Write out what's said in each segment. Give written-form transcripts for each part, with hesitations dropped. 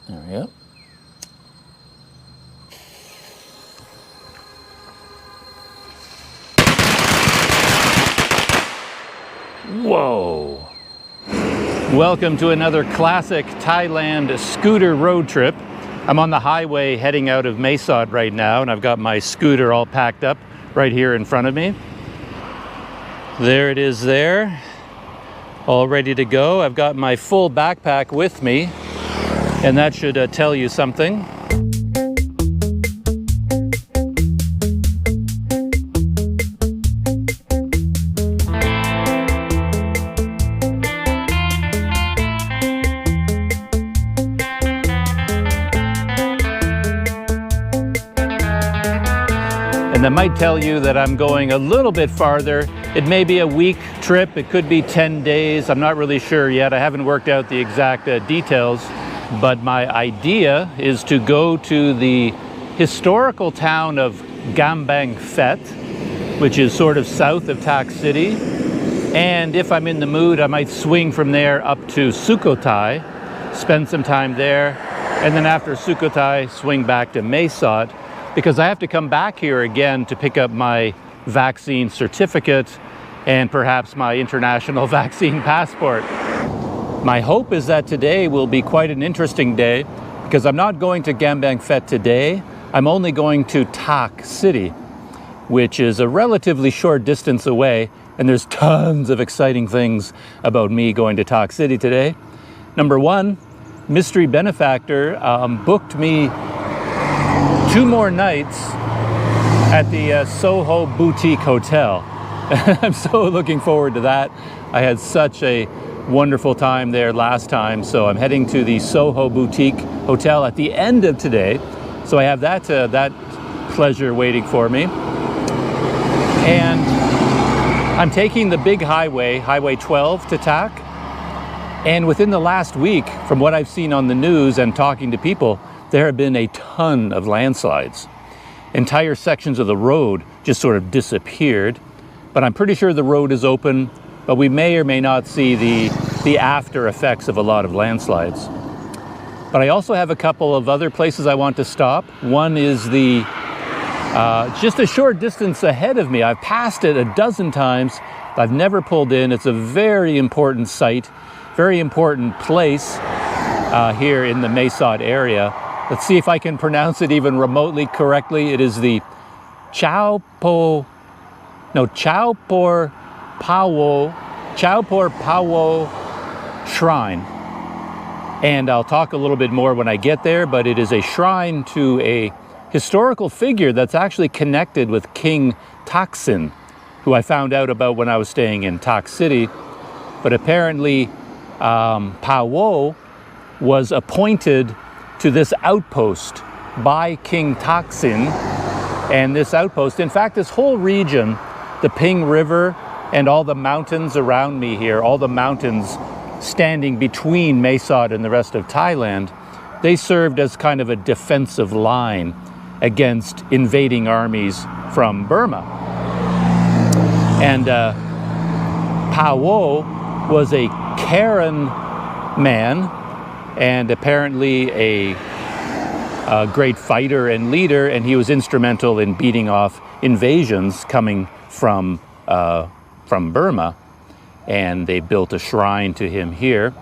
There we go. Whoa! Welcome to another classic Thailand scooter road trip. I'm on the highway heading out of Mae Sot right now, and I've got my scooter all packed up right here in front of me. There it is there, all ready to go. I've got my full backpack with me, and that should tell you something. And that might tell you that I'm going a little bit farther. It may be a week trip, it could be 10 days, I'm not really sure yet. I haven't worked out the exact details, but my idea is to go to the historical town of Kamphaeng Phet, which is sort of south of Tak City. And if I'm in the mood, I might swing from there up to Sukhothai, spend some time there, and then after Sukhothai, swing back to Mae Sot, because I have to come back here again to pick up my vaccine certificate and perhaps my international vaccine passport. My hope is that today will be quite an interesting day, because I'm not going to Kamphaeng Phet today. I'm only going to Tak City, which is a relatively short distance away, and there's tons of exciting things about me going to Tak City today. Number one, Mystery Benefactor booked me 2 more nights at the SOHO Boutique Hotel. I'm so looking forward to that. I had such a wonderful time there last time, so I'm heading to the SOHO Boutique Hotel at the end of today. So I have that pleasure waiting for me. And I'm taking the big highway, Highway 12 to Tak. And within the last week, from what I've seen on the news and talking to people, there have been a ton of landslides. Entire sections of the road just sort of disappeared, but I'm pretty sure the road is open, but we may or may not see the after effects of a lot of landslides. But I also have a couple of other places I want to stop. One is just a short distance ahead of me. I've passed it a dozen times. I've never pulled in. It's a very important site, very important place here in the Mae Sot area. Let's see if I can pronounce it even remotely correctly. It is the Chao Por Pao Shrine. And I'll talk a little bit more when I get there, but it is a shrine to a historical figure that's actually connected with King Thaksin, who I found out about when I was staying in Tak City. But apparently Phawo was appointed to this outpost by King Thaksin, and this outpost, in fact, this whole region, the Ping River and all the mountains around me here, all the mountains standing between Mae Sot and the rest of Thailand, they served as kind of a defensive line against invading armies from Burma. And Phawo was a Karen man, and apparently a great fighter and leader, and he was instrumental in beating off invasions coming from Burma, and they built a shrine to him here.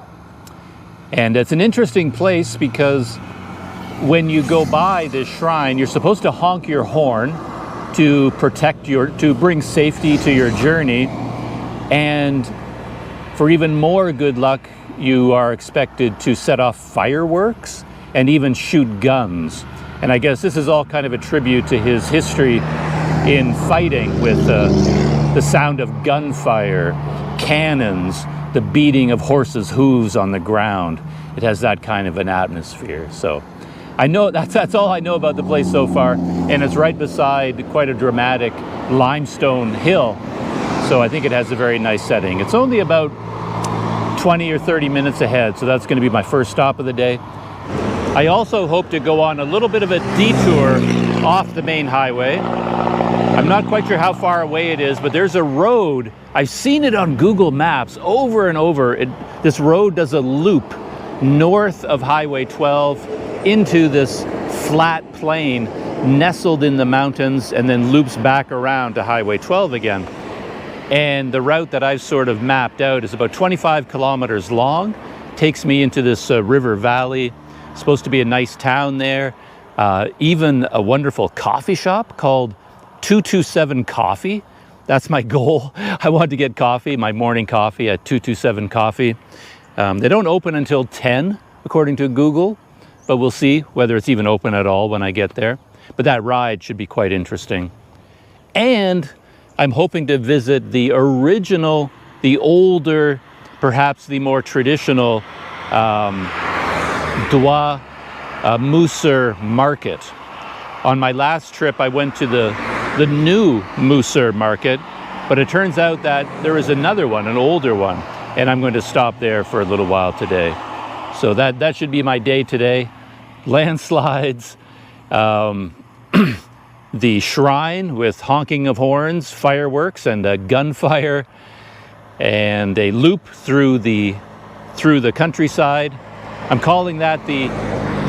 And it's an interesting place because when you go by this shrine, you're supposed to honk your horn to bring safety to your journey, and for even more good luck, you are expected to set off fireworks and even shoot guns. And I guess this is all kind of a tribute to his history in fighting, with the sound of gunfire, cannons, the beating of horses' hooves on the ground. It has that kind of an atmosphere. So I know that's all I know about the place so far, and it's right beside quite a dramatic limestone hill. So I think it has a very nice setting. It's only about 20 or 30 minutes ahead, so that's going to be my first stop of the day. I also hope to go on a little bit of a detour off the main highway. I'm not quite sure how far away it is, but there's a road. I've seen it on Google Maps over and over. This road does a loop north of Highway 12 into this flat plain nestled in the mountains and then loops back around to Highway 12 again. And the route that I've sort of mapped out is about 25 kilometers long, takes me into this river valley. It's supposed to be a nice town there, even a wonderful coffee shop called 227 Coffee. That's my goal. I want to get coffee, my morning coffee at 227 Coffee. They don't open until 10, according to Google, but we'll see whether it's even open at all when I get there. But that ride should be quite interesting. And I'm hoping to visit the original, the older, perhaps the more traditional Dwa Musser market. On my last trip, I went to the new Musser market, but it turns out that there is another one, an older one, and I'm going to stop there for a little while today. So that should be my day today. Landslides, the shrine with honking of horns, fireworks, and gunfire, and a loop through the countryside. I'm calling that the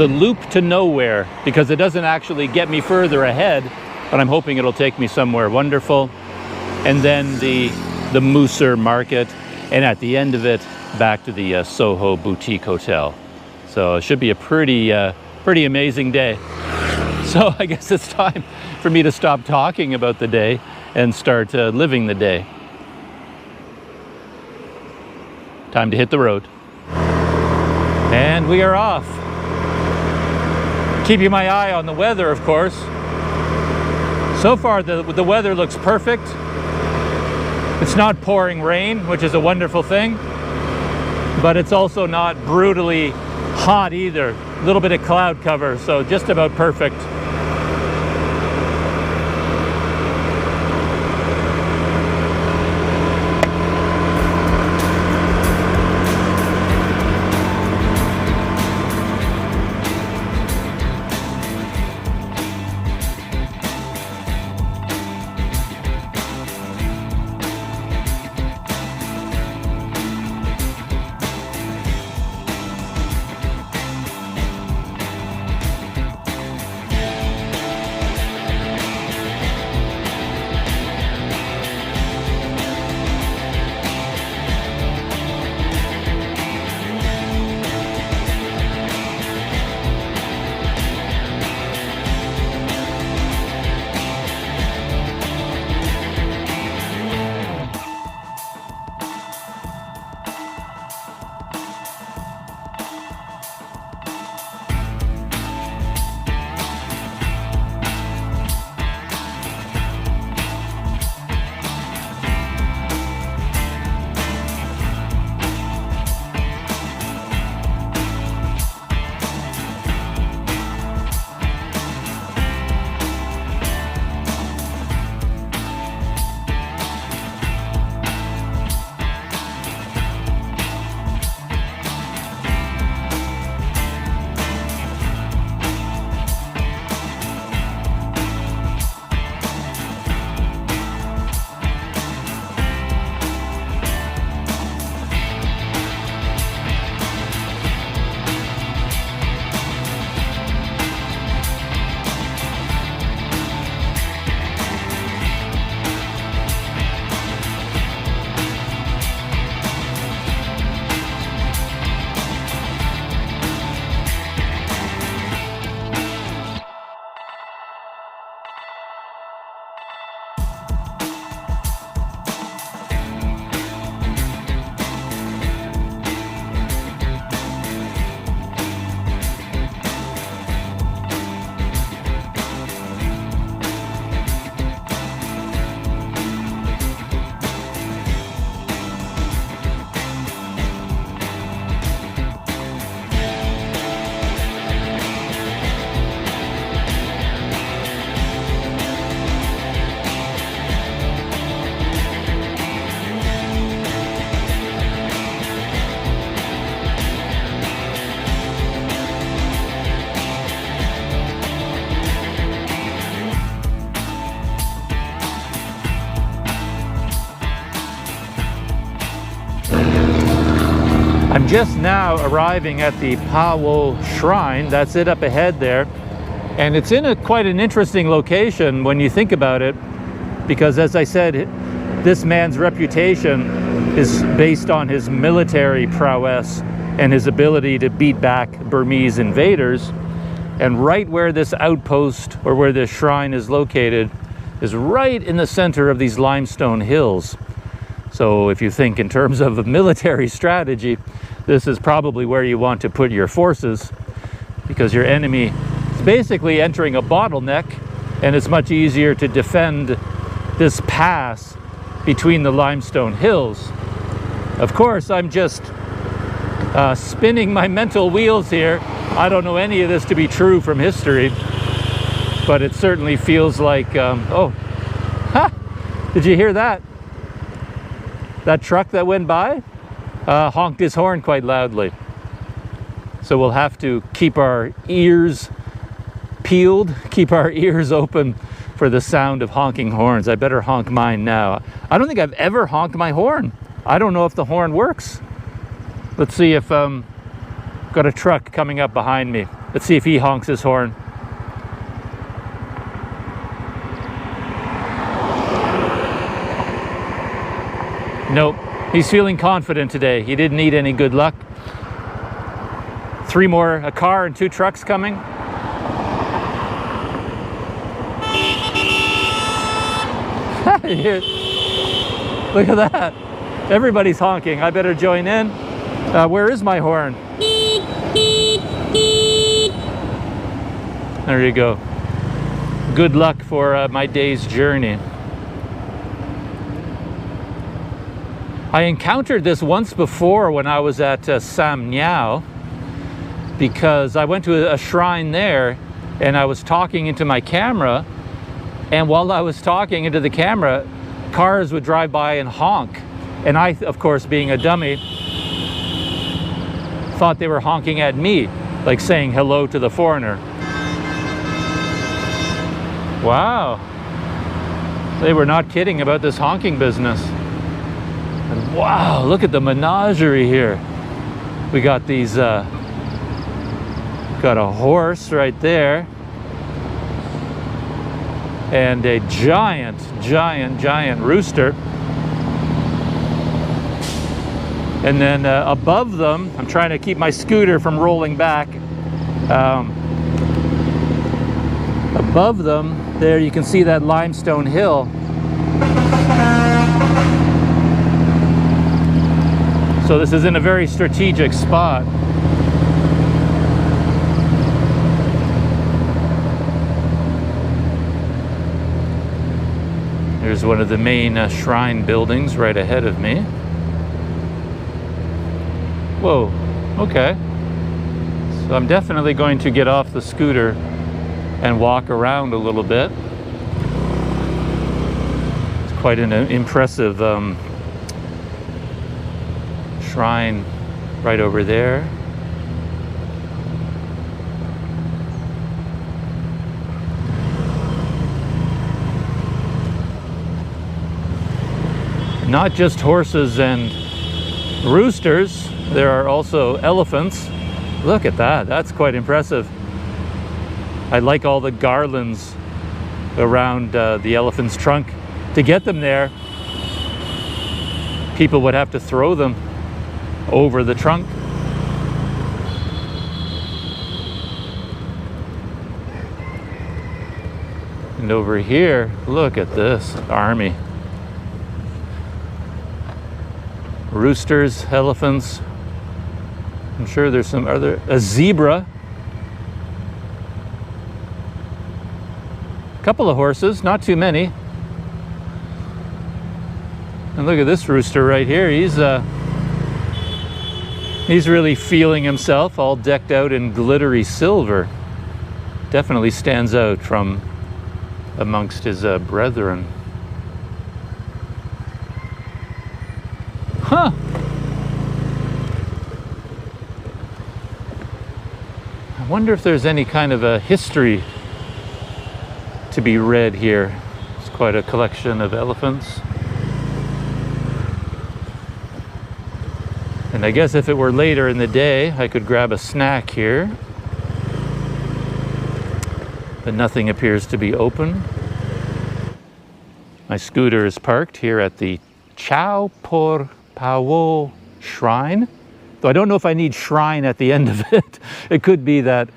loop to nowhere because it doesn't actually get me further ahead, but I'm hoping it'll take me somewhere wonderful. And then the Musser market, and at the end of it, back to the SOHO Boutique Hotel. So it should be a pretty amazing day. So I guess it's time for me to stop talking about the day and start living the day. Time to hit the road. And we are off. Keeping my eye on the weather, of course. So far, the weather looks perfect. It's not pouring rain, which is a wonderful thing, but it's also not brutally hot either. A little bit of cloud cover, so just about perfect. just now arriving at the Phawo Shrine. That's it up ahead there. And it's in quite an interesting location when you think about it, because as I said, this man's reputation is based on his military prowess and his ability to beat back Burmese invaders. And right where this outpost, or where this shrine is located, is right in the center of these limestone hills. So if you think in terms of a military strategy, this is probably where you want to put your forces, because your enemy is basically entering a bottleneck, and it's much easier to defend this pass between the limestone hills. Of course, I'm just spinning my mental wheels here. I don't know any of this to be true from history, but it certainly feels like, oh, ha! Did you hear that? That truck that went by honked his horn quite loudly. So we'll have to keep our ears peeled, keep our ears open for the sound of honking horns. I better honk mine now. I don't think I've ever honked my horn. I don't know if the horn works. Let's see if, got a truck coming up behind me. Let's see if he honks his horn. Nope, he's feeling confident today. He didn't need any good luck. Three more, a car and two trucks coming. Look at that. Everybody's honking. I better join in. Where is my horn? There you go. Good luck for my day's journey. I encountered this once before when I was at Sam Nyao, because I went to a shrine there and I was talking into my camera, and while I was talking into the camera, cars would drive by and honk. And I, of course, being a dummy, thought they were honking at me, like saying hello to the foreigner. Wow. They were not kidding about this honking business. And wow, look at the menagerie here. We got these, got a horse right there. And a giant rooster. And then above them, I'm trying to keep my scooter from rolling back. Above them, there you can see that limestone hill. So this is in a very strategic spot. Here's one of the main shrine buildings right ahead of me. Whoa, okay. So I'm definitely going to get off the scooter and walk around a little bit. It's quite an impressive shrine right over there. Not just horses and roosters, there are also elephants. Look at that, that's quite impressive. I like all the garlands around the elephant's trunk. To get them there, people would have to throw them over the trunk. And over here, look at this army. Roosters, elephants. I'm sure there's some other, a zebra. A couple of horses, not too many. And look at this rooster right here. He's really feeling himself, all decked out in glittery silver. Definitely stands out from amongst his brethren. Huh. I wonder if there's any kind of a history to be read here. It's quite a collection of elephants. And I guess if it were later in the day, I could grab a snack here. But nothing appears to be open. My scooter is parked here at the Chao Por Pao Shrine. Though I don't know if I need shrine at the end of it. It could be that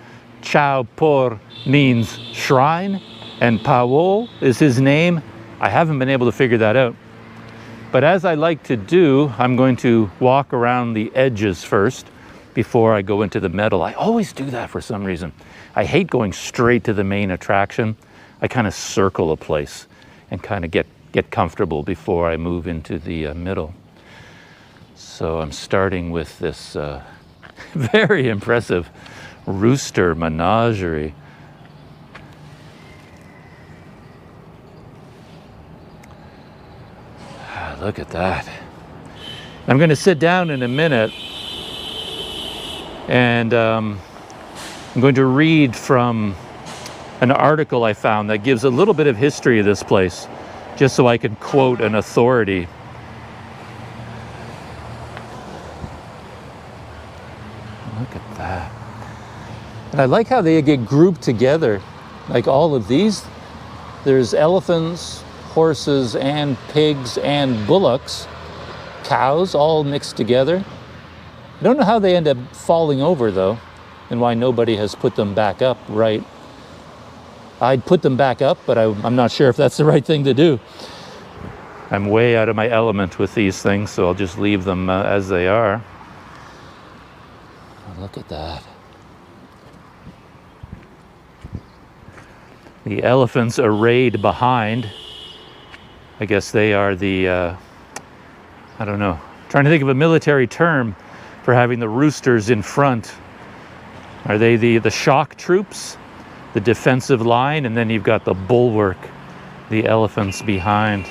Chao Por means shrine and Phawo is his name. I haven't been able to figure that out. But as I like to do, I'm going to walk around the edges first before I go into the middle. I always do that for some reason. I hate going straight to the main attraction. I kind of circle a place and kind of get comfortable before I move into the middle. So I'm starting with this very impressive rooster menagerie. Look at that. I'm going to sit down in a minute and I'm going to read from an article I found that gives a little bit of history of this place, just so I can quote an authority. Look at that. And I like how they get grouped together, like all of these. There's elephants, horses and pigs and bullocks, cows, all mixed together. I don't know how they end up falling over though, and why nobody has put them back up right. I'd put them back up, but I'm not sure if that's the right thing to do. I'm way out of my element with these things, so I'll just leave them as they are. Look at that. The elephants arrayed behind. I guess they are the, I don't know, trying to think of a military term for having the roosters in front. Are they the shock troops, the defensive line, and then you've got the bulwark, the elephants behind.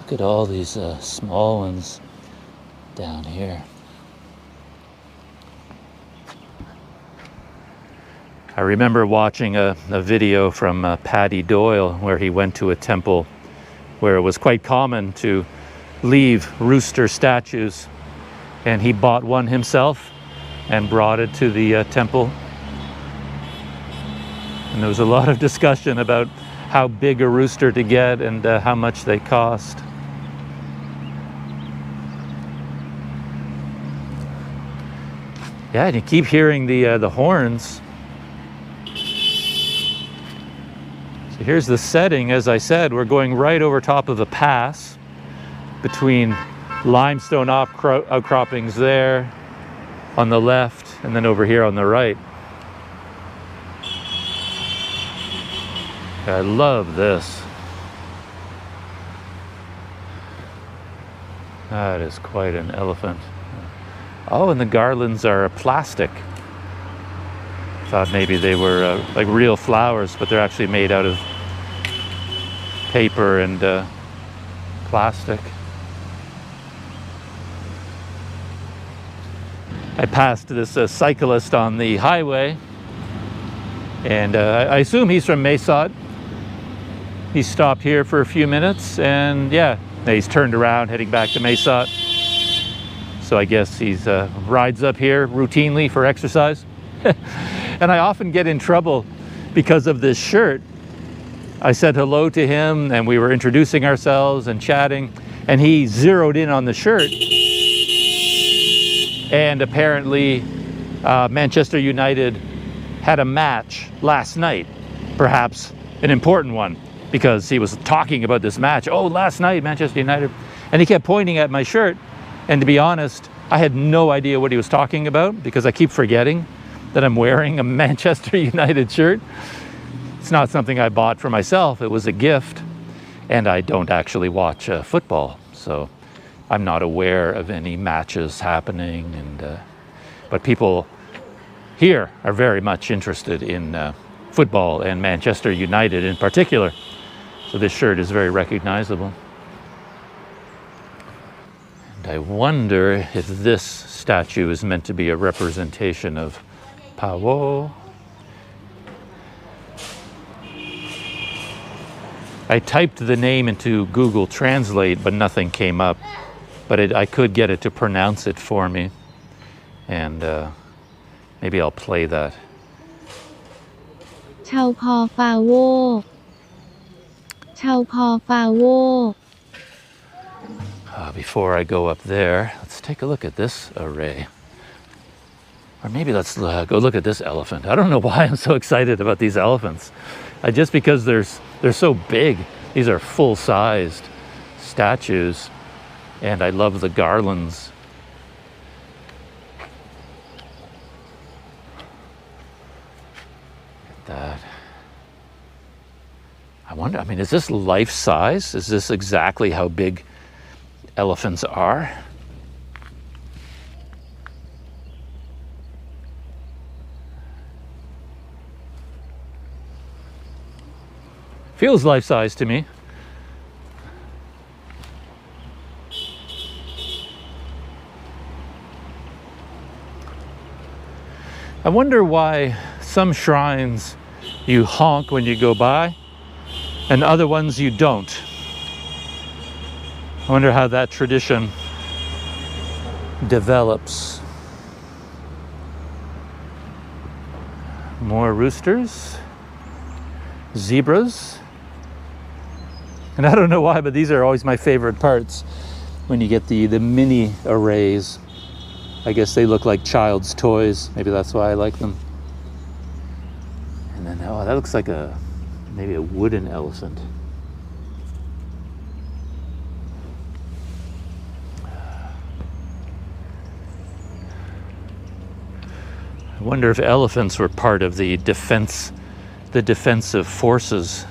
Look at all these small ones down here. I remember watching a video from Paddy Doyle where he went to a temple where it was quite common to leave rooster statues, and he bought one himself and brought it to the temple. And there was a lot of discussion about how big a rooster to get and how much they cost. Yeah, and you keep hearing the horns. So here's the setting. As I said, we're going right over top of the pass between limestone outcroppings there on the left and then over here on the right. I love this. That is quite an elephant. Oh, and the garlands are plastic. Thought maybe they were like real flowers, but they're actually made out of paper and plastic. I passed this cyclist on the highway, and I assume he's from Mae Sot. He stopped here for a few minutes, and yeah, he's turned around heading back to Mae Sot. So I guess he's rides up here routinely for exercise. And I often get in trouble because of this shirt. I said hello to him and we were introducing ourselves and chatting, and he zeroed in on the shirt. And apparently Manchester United had a match last night, perhaps an important one, because he was talking about this match. Oh, last night, Manchester United. And he kept pointing at my shirt. And to be honest, I had no idea what he was talking about because I keep forgetting that I'm wearing a Manchester United shirt. It's not something I bought for myself. It was a gift. And I don't actually watch football. So I'm not aware of any matches happening. But people here are very much interested in football and Manchester United in particular. So this shirt is very recognizable. And I wonder if this statue is meant to be a representation of Phawo. I typed the name into Google Translate, but nothing came up. But I could get it to pronounce it for me. And maybe I'll play that. Chao Por Pao. Chao Por Pao. Before I go up there, let's take a look at this array. Or maybe let's go look at this elephant. I don't know why I'm so excited about these elephants. Just because they're so big. These are full-sized statues. And I love the garlands. Look at that. I wonder, I mean, is this life-size? Is this exactly how big elephants are? Feels life-size to me. I wonder why some shrines you honk when you go by and other ones you don't. I wonder how that tradition develops. More roosters, zebras. And I don't know why, but these are always my favorite parts when you get the mini arrays. I guess they look like child's toys. Maybe that's why I like them. And then, oh, that looks like maybe a wooden elephant. I wonder if elephants were part of the defensive forces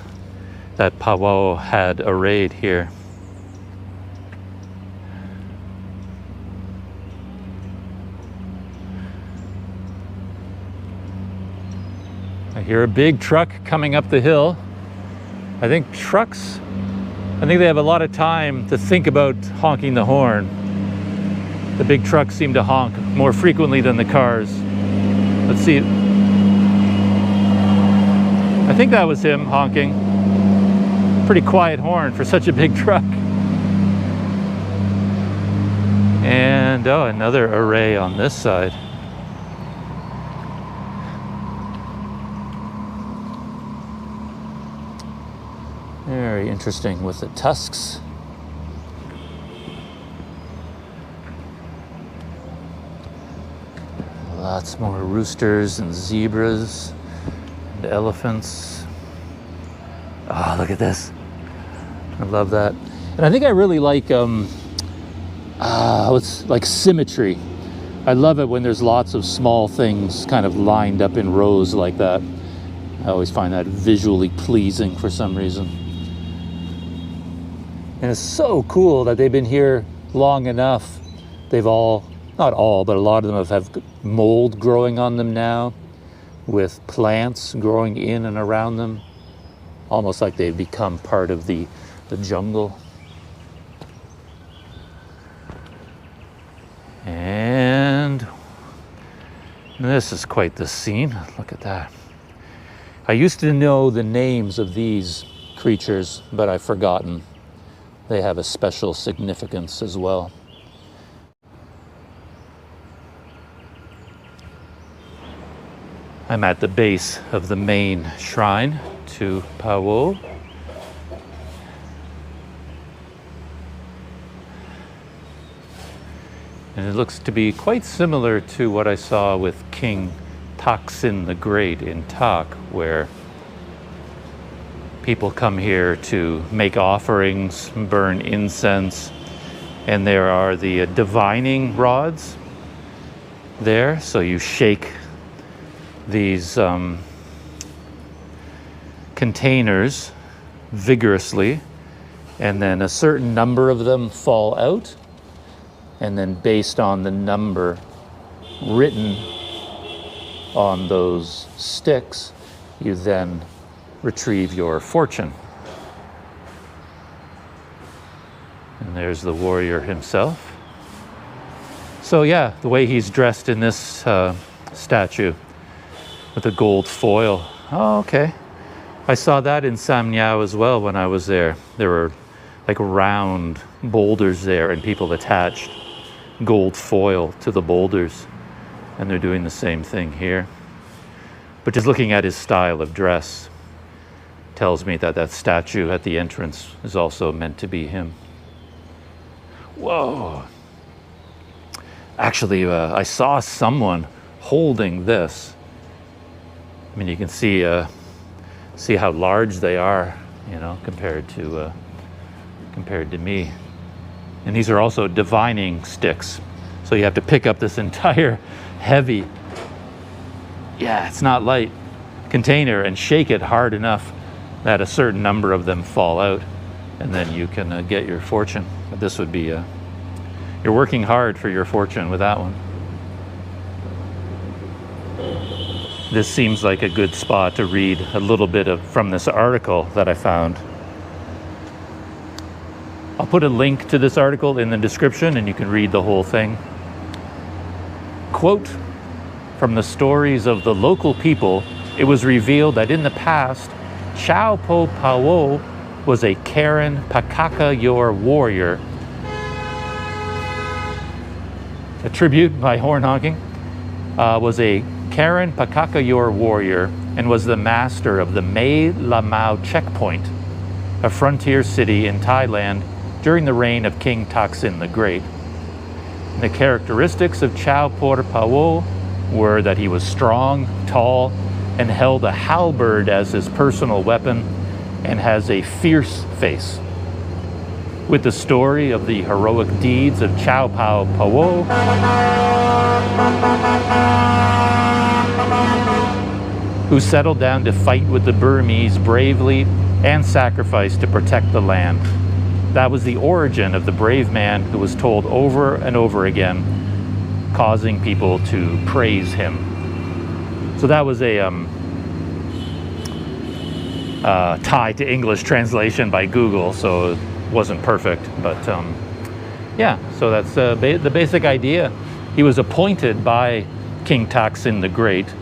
that Phawo had arrayed here. I hear a big truck coming up the hill. I think they have a lot of time to think about honking the horn. The big trucks seem to honk more frequently than the cars. Let's see. I think that was him honking. Pretty quiet horn for such a big truck. And oh, another array on this side. Very interesting with the tusks. Lots more roosters and zebras and elephants. Oh, look at this. I love that. And I think I really like it's like symmetry. I love it when there's lots of small things kind of lined up in rows like that. I always find that visually pleasing for some reason. And it's so cool that they've been here long enough. They've all, not all, but a lot of them have mold growing on them now, with plants growing in and around them, almost like they've become part of the jungle. And this is quite the scene. Look at that. I used to know the names of these creatures, but I've forgotten. They have a special significance as well. I'm at the base of the main shrine to Phawo. And it looks to be quite similar to what I saw with King Thaksin the Great in Tak, where people come here to make offerings, burn incense, and there are the divining rods there. So you shake these containers vigorously, and then a certain number of them fall out, and then based on the number written on those sticks, you then retrieve your fortune. And there's the warrior himself. So yeah, the way he's dressed in this statue with a gold foil. Oh, okay. I saw that in Sam Nyao as well when I was there. There were like round boulders there, and people attached gold foil to the boulders, and they're doing the same thing here. But just looking at his style of dress tells me that that statue at the entrance is also meant to be him. Whoa. Actually, I saw someone holding this. I mean, you can see how large they are, you know, compared to me. And these are also divining sticks. So you have to pick up this entire heavy, yeah, it's not light, container and shake it hard enough that a certain number of them fall out, and then you can get your fortune. But this would be, you're working hard for your fortune with that one. This seems like a good spot to read a little bit from this article that I found. I'll put a link to this article in the description and you can read the whole thing. Quote, from the stories of the local people, it was revealed that in the past, Chao Por Pao was a Karen Pakakayor warrior. A tribute by horn honking. Was a Karen Pakakayor warrior and was the master of the Mae Lamau checkpoint, a frontier city in Thailand during the reign of King Thaksin the Great. And the characteristics of Chao Por Pao were that he was strong, tall, and held a halberd as his personal weapon, and has a fierce face. With the story of the heroic deeds of Chao Por Pao, who settled down to fight with the Burmese bravely and sacrificed to protect the land. That was the origin of the brave man who was told over and over again, causing people to praise him. So that was a Thai to English translation by Google, so it wasn't perfect, but yeah, so that's the basic idea. He was appointed by King Thaksin the Great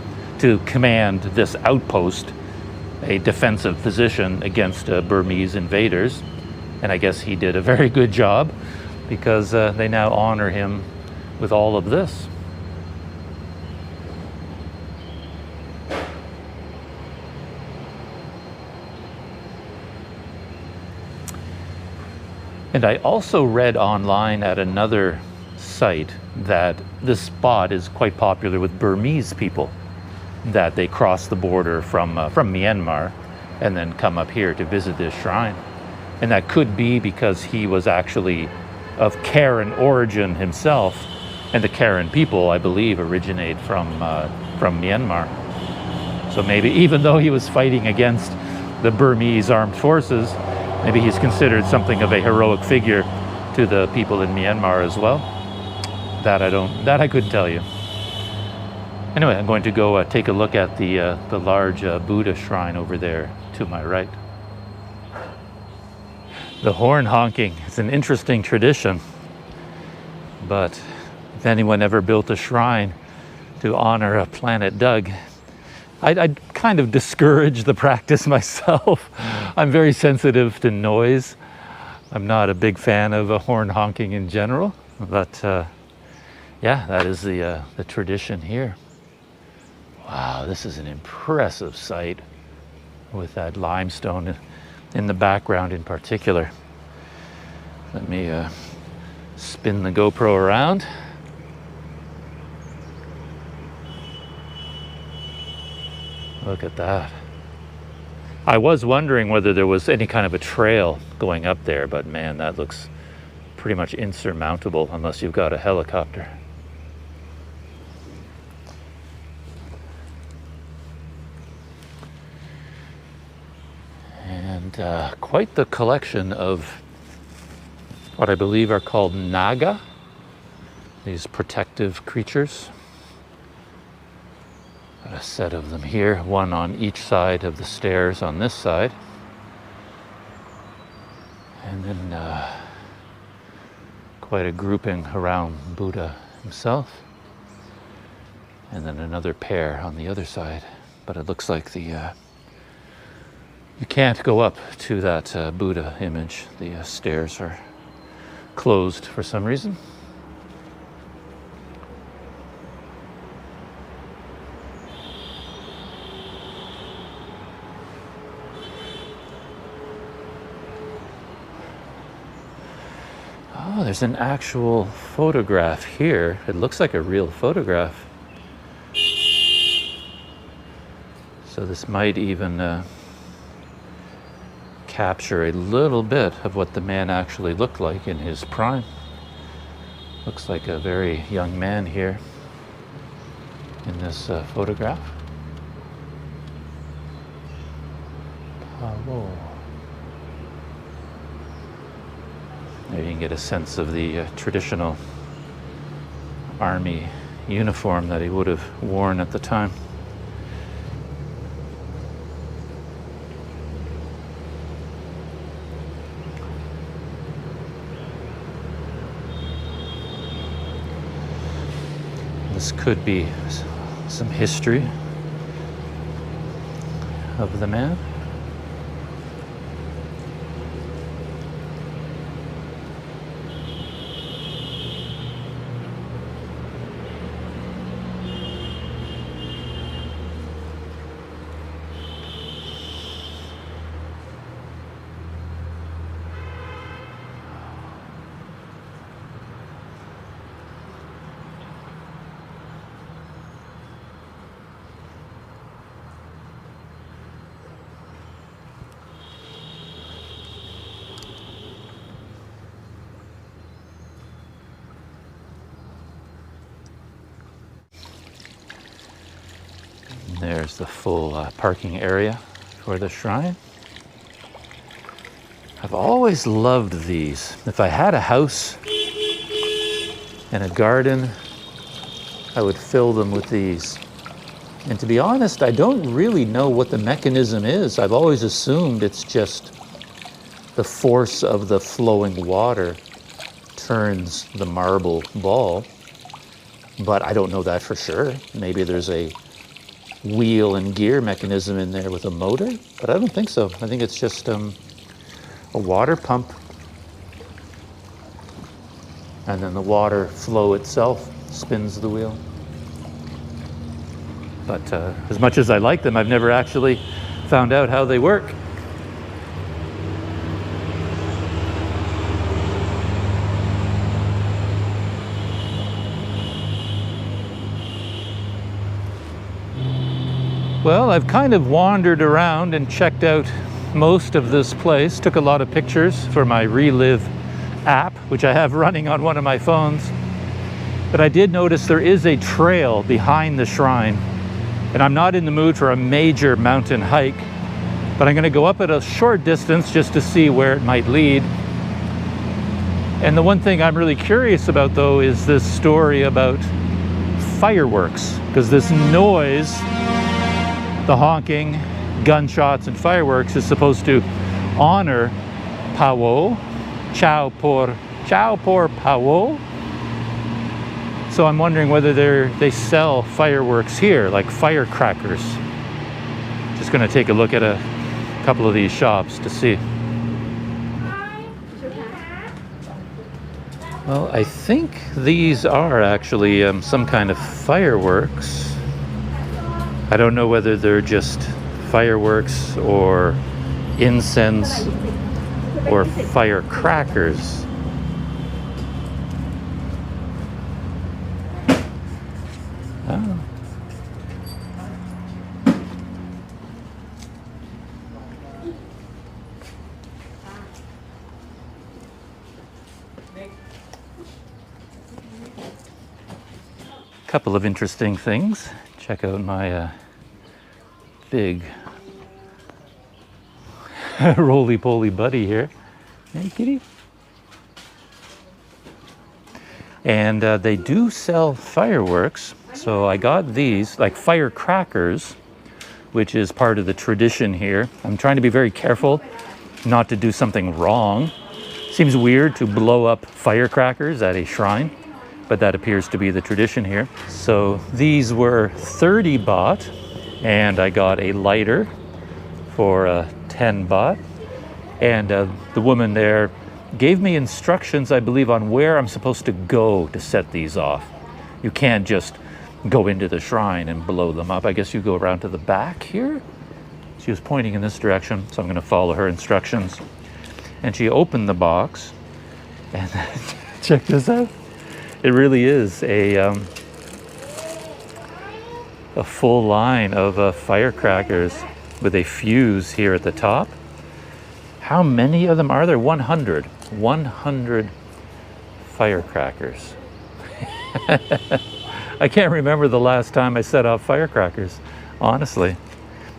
to command this outpost, a defensive position against Burmese invaders, and I guess he did a very good job because they now honor him with all of this. And I also read online at another site that this spot is quite popular with Burmese people, that they cross the border from Myanmar and then come up here to visit this shrine. And that could be because he was actually of Karen origin himself, and the Karen people, I believe, originate from Myanmar. So maybe even though he was fighting against the Burmese armed forces, maybe he's considered something of a heroic figure to the people in Myanmar as well. That I couldn't tell you. Anyway, I'm going to go take a look at the large Buddha shrine over there to my right. The horn honking is an interesting tradition, but if anyone ever built a shrine to honor a planet Doug, I'd kind of discourage the practice myself. I'm very sensitive to noise. I'm not a big fan of horn honking in general, but yeah, that is the tradition here. Wow, this is an impressive site with that limestone in the background in particular. Let me spin the GoPro around. Look at that. I was wondering whether there was any kind of a trail going up there, but man, that looks pretty much insurmountable unless you've got a helicopter. And quite the collection of what I believe are called naga, these protective creatures. Got a set of them here, one on each side of the stairs on this side. And then quite a grouping around Buddha himself. And then another pair on the other side. But it looks like the You can't go up to that Buddha image. The stairs are closed for some reason. Oh, there's an actual photograph here. It looks like a real photograph. So this might even capture a little bit of what the man actually looked like in his prime. Looks like a very young man here in this photograph. Phawo. Maybe you can get a sense of the traditional army uniform that he would have worn at the time. This could be some history of the man. There's the full parking area for the shrine. I've always loved these. If I had a house and a garden, I would fill them with these. And to be honest, I don't really know what the mechanism is. I've always assumed it's just the force of the flowing water turns the marble ball. But I don't know that for sure. Maybe there's a wheel and gear mechanism in there with a motor, but I don't think so. I think it's just a water pump, and then the water flow itself spins the wheel. But as much as I like them, I've never actually found out how they work. Well, I've kind of wandered around and checked out most of this place. Took a lot of pictures for my Relive app, which I have running on one of my phones. But I did notice there is a trail behind the shrine. And I'm not in the mood for a major mountain hike, but I'm going to go up at a short distance just to see where it might lead. And the one thing I'm really curious about, though, is this story about fireworks, because this noise, the honking, gunshots, and fireworks, is supposed to honor Phawo, Chao Por Pao. So I'm wondering whether they sell fireworks here, like firecrackers. Just going to take a look at a couple of these shops to see. Well, I think these are actually some kind of fireworks. I don't know whether they're just fireworks or incense or firecrackers. Oh. Couple of interesting things. Check out my big roly-poly buddy here. Hey, kitty. And they do sell fireworks. So I got these, like firecrackers, which is part of the tradition here. I'm trying to be very careful not to do something wrong. Seems weird to blow up firecrackers at a shrine, but that appears to be the tradition here. So these were 30 baht, and I got a lighter for 10 baht. And the woman there gave me instructions, I believe, on where I'm supposed to go to set these off. You can't just go into the shrine and blow them up. I guess you go around to the back here. She was pointing in this direction, so I'm going to follow her instructions. And she opened the box, and check this out. It really is a full line of firecrackers with a fuse here at the top. How many of them are there? 100. 100 firecrackers. I can't remember the last time I set off firecrackers, honestly.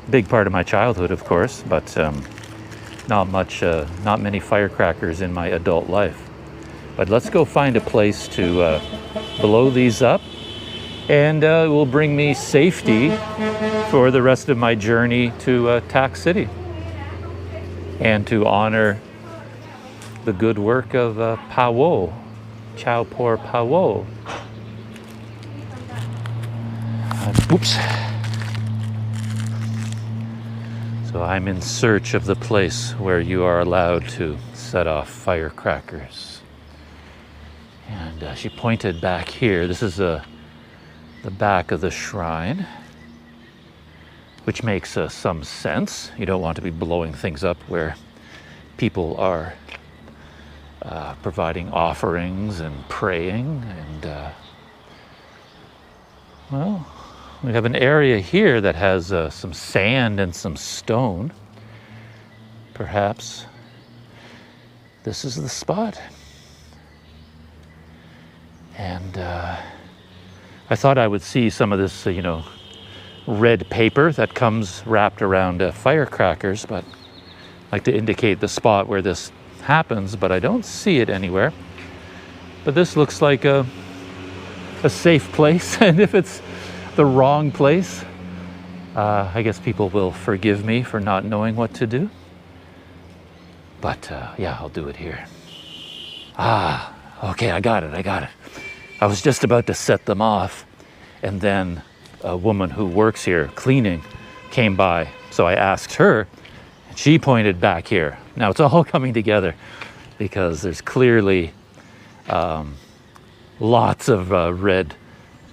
Big part of my childhood, of course, but not many firecrackers in my adult life. But let's go find a place to blow these up, and it will bring me safety for the rest of my journey to Tak City, and to honor the good work of Phawo, Chao Por Pao. Oops. So I'm in search of the place where you are allowed to set off firecrackers. And she pointed back here. This is the back of the shrine, which makes some sense. You don't want to be blowing things up where people are providing offerings and praying. And well, we have an area here that has some sand and some stone. Perhaps this is the spot. And I thought I would see some of this, red paper that comes wrapped around firecrackers, but I like to indicate the spot where this happens, but I don't see it anywhere. But this looks like a safe place, and if it's the wrong place, I guess people will forgive me for not knowing what to do. But yeah, I'll do it here. Okay, I got it. I was just about to set them off, and then a woman who works here cleaning came by. So I asked her, and she pointed back here. Now it's all coming together because there's clearly lots of red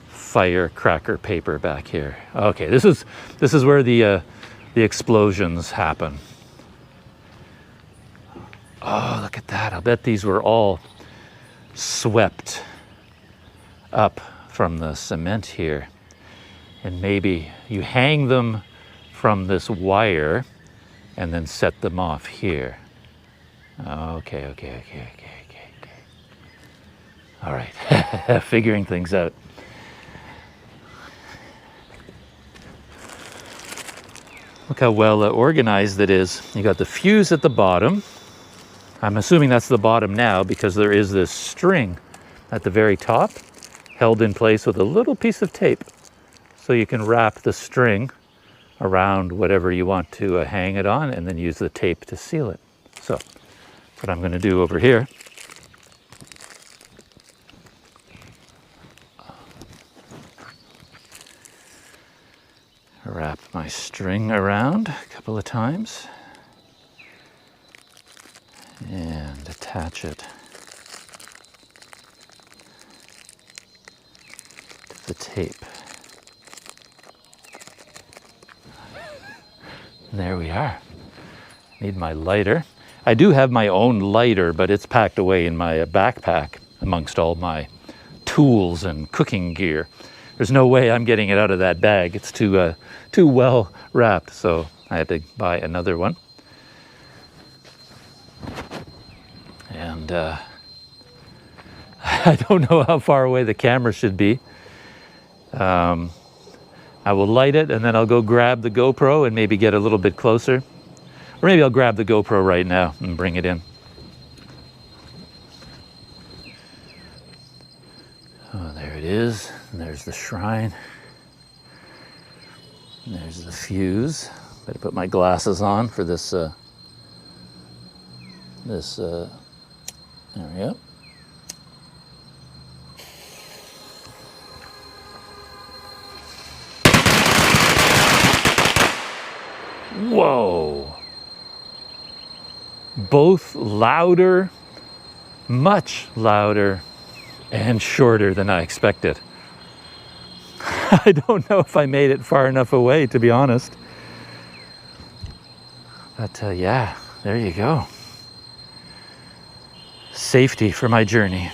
firecracker paper back here. Okay, this is where the explosions happen. Oh, look at that. I bet these were all swept up from the cement here. And maybe you hang them from this wire and then set them off here. Okay. All right, figuring things out. Look how well organized it is. You got the fuse at the bottom. I'm assuming that's the bottom now because there is this string at the very top held in place with a little piece of tape. So you can wrap the string around whatever you want to hang it on and then use the tape to seal it. So that's what I'm going to do over here. Wrap my string around a couple of times and attach it to the tape. And there we are. Need my lighter. I do have my own lighter, but it's packed away in my backpack amongst all my tools and cooking gear. There's no way I'm getting it out of that bag. It's too well wrapped, so I had to buy another one. And I don't know how far away the camera should be. I will light it and then I'll go grab the GoPro and maybe get a little bit closer. Or maybe I'll grab the GoPro right now and bring it in. Oh, there it is. And there's the shrine. And there's the fuse. Better put my glasses on for this. There we go. Whoa! both louder, much louder, and shorter than I expected. I don't know if I made it far enough away, to be honest. But yeah, there you go. Safety for my journey.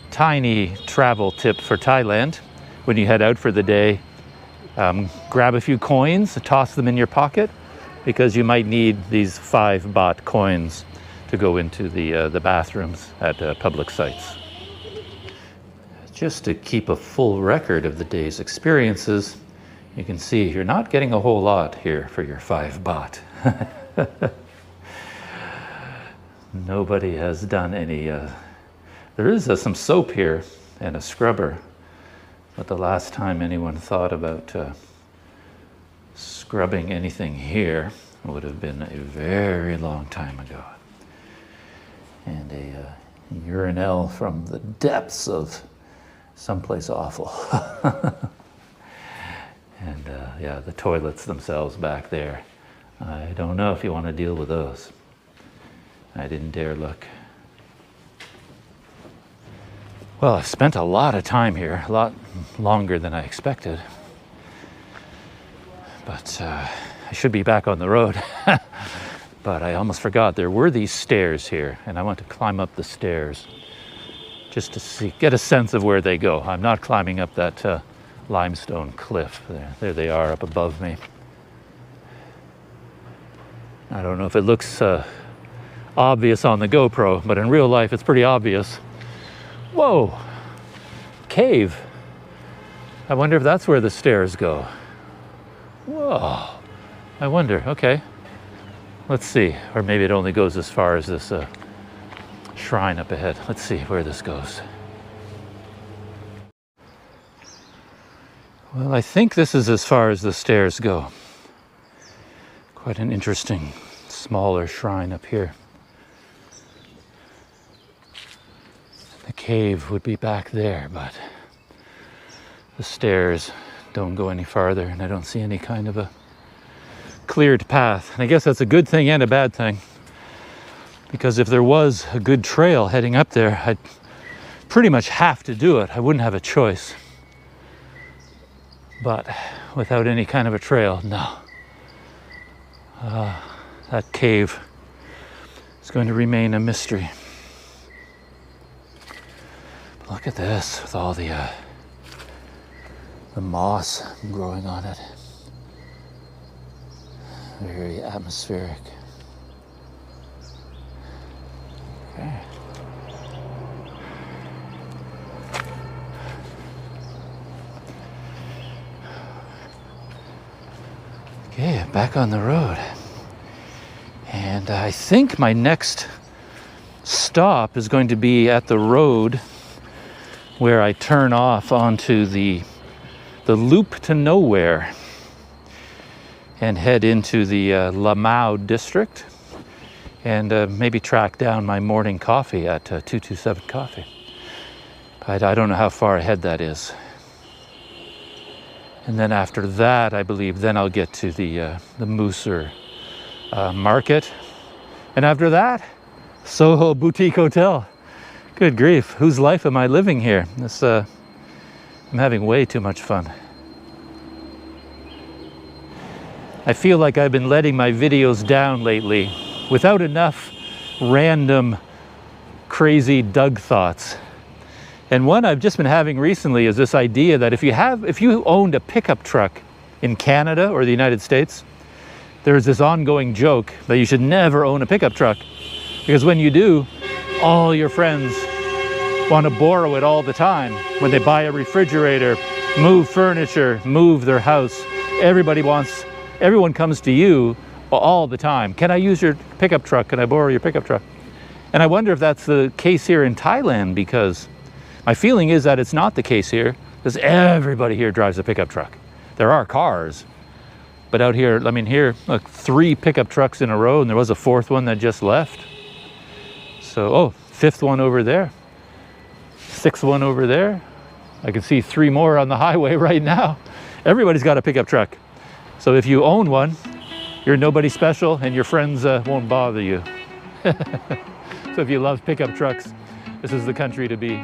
Tiny travel tip for Thailand. When you head out for the day, grab a few coins, toss them in your pocket, because you might need these 5 baht coins to go into the bathrooms at public sites. Just to keep a full record of the day's experiences, you can see you're not getting a whole lot here for your 5 baht. Nobody has done any, there is some soap here and a scrubber, but the last time anyone thought about scrubbing anything here would have been a very long time ago. And a urinal from the depths of someplace awful. And yeah, the toilets themselves back there. I don't know if you want to deal with those. I didn't dare look. Well, I've spent a lot of time here, a lot longer than I expected. But I should be back on the road. But I almost forgot there were these stairs here, and I want to climb up the stairs just to get a sense of where they go. I'm not climbing up that limestone cliff. There they are up above me. I don't know if it looks obvious on the GoPro, but in real life it's pretty obvious. Whoa, cave. I wonder if that's where the stairs go. Whoa, I wonder, okay. Let's see, or maybe it only goes as far as this shrine up ahead. Let's see where this goes. Well, I think this is as far as the stairs go. Quite an interesting, smaller shrine up here. The cave would be back there, but the stairs don't go any farther, and I don't see any kind of a cleared path. And I guess that's a good thing and a bad thing, because if there was a good trail heading up there, I'd pretty much have to do it. I wouldn't have a choice. But without any kind of a trail, no. That cave is going to remain a mystery. Look at this with all the moss growing on it. Very atmospheric. Okay. Okay, back on the road. And I think my next stop is going to be at the road where I turn off onto the loop to nowhere and head into the Lamau district, and maybe track down my morning coffee at 227 Coffee. I don't know how far ahead that is. And then after that, I believe, then I'll get to the Mooser market. And after that, SOHO Boutique Hotel. Good grief, whose life am I living here? I'm having way too much fun. I feel like I've been letting my videos down lately without enough random, crazy Doug thoughts. And one I've just been having recently is this idea that if you owned a pickup truck in Canada or the United States, there's this ongoing joke that you should never own a pickup truck, because when you do, all your friends want to borrow it all the time. When they buy a refrigerator, move furniture, move their house, everyone comes to you all the time. Can I use your pickup truck? Can I borrow your pickup truck? And I wonder if that's the case here in Thailand, because my feeling is that it's not the case here, because everybody here drives a pickup truck. There are cars, but out here, I mean, here, look, 3 pickup trucks in a row, and there was a 4th one that just left. So, 5th one over there, 6th one over there. I can see 3 more on the highway right now. Everybody's got a pickup truck. So if you own one, you're nobody special and your friends won't bother you. So if you love pickup trucks, this is the country to be.